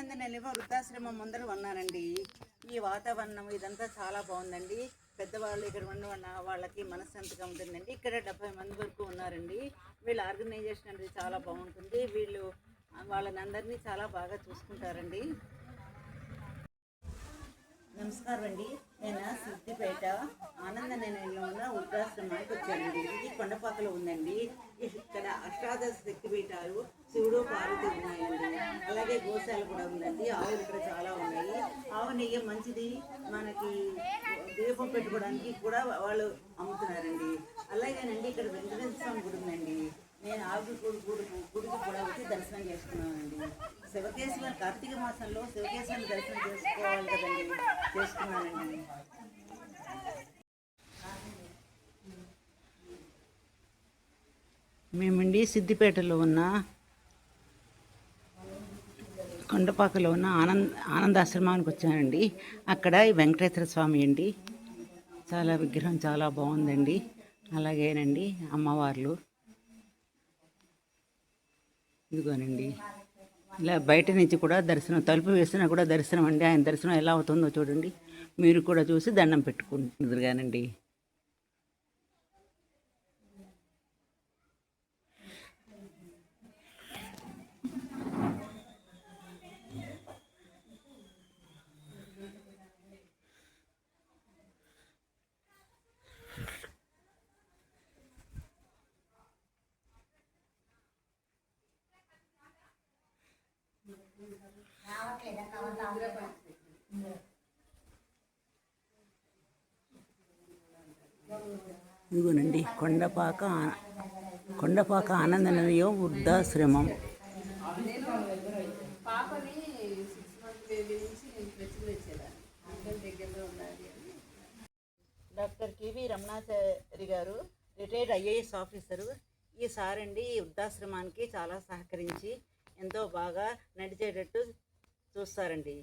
ఆనంద నిలయం వృద్ధాశ్రమం ముందర ఉన్నానండి. ఈ వాతావరణం ఇదంతా చాలా బాగుందండి. పెద్దవాళ్ళు ఇక్కడ ఉన్న వాళ్ళకి మనశ్శాంతిగా ఉంటుందండి. ఇక్కడ 70 మంది వరకు ఉన్నారండి. వీళ్ళ ఆర్గనైజేషన్ అనేది చాలా బాగుంటుంది. వీళ్ళు వాళ్ళని అందరినీ చాలా బాగా చూసుకుంటారండి. నమస్కారం అండి. నేను సిద్దిపేట ఆనంద నిలయంలో ఉన్న వృద్ధాశ్రమానికి వచ్చానండి. ఇది కొండపాకలో ఉందండి. ఇక్కడ అష్టాదశ శక్తిపీఠాలు, శివుడు పార్వతి ఉన్నాయండి. అలాగే గోశాల కూడా ఉందండి. ఆవులు ఇక్కడ చాలా ఉన్నాయి. ఆవు నెయ్యి మంచిది, మనకి దీపం పెట్టుకోవడానికి కూడా వాళ్ళు అమ్ముతున్నారండి. అలాగేనండి ఇక్కడ వెంకటేశ్వర స్వామి గుడి ఉందండి. నేను గుడికి కూడా వచ్చి దర్శనం చేసుకున్నానండి. శివకేశ్వర కార్తీక మాసంలో శివకేశ్వరుని దర్శనం చేసుకోవాలి కదండి, చేసుకున్నానండి. మేమండి సిద్దిపేటలో ఉన్న కొండపాకలో ఉన్న ఆనందాశ్రమానికి వచ్చానండి. అక్కడ వెంకటేశ్వర స్వామి అండి. చాలా విగ్రహం చాలా బాగుందండి. అలాగేనండి అమ్మవార్లు ఇదిగోనండి. ఇలా బయట నుంచి కూడా దర్శనం, తలుపు వేసినా కూడా దర్శనం అండి. ఆయన దర్శనం ఎలా అవుతుందో చూడండి. మీరు కూడా చూసి దండం పెట్టుకుంటున్నారు కానండి. ఇదిగోనండి కొండపాక ఆనంద నిలయం వృద్ధాశ్రమం. డాక్టర్ కెవి రమణాచారి గారు రిటైర్డ్ IAS ఆఫీసరు. ఈ సారండి ఈ వృద్ధాశ్రమానికి చాలా సహకరించి ఎంతో బాగా నడిచేటట్టు చూస్తారండి.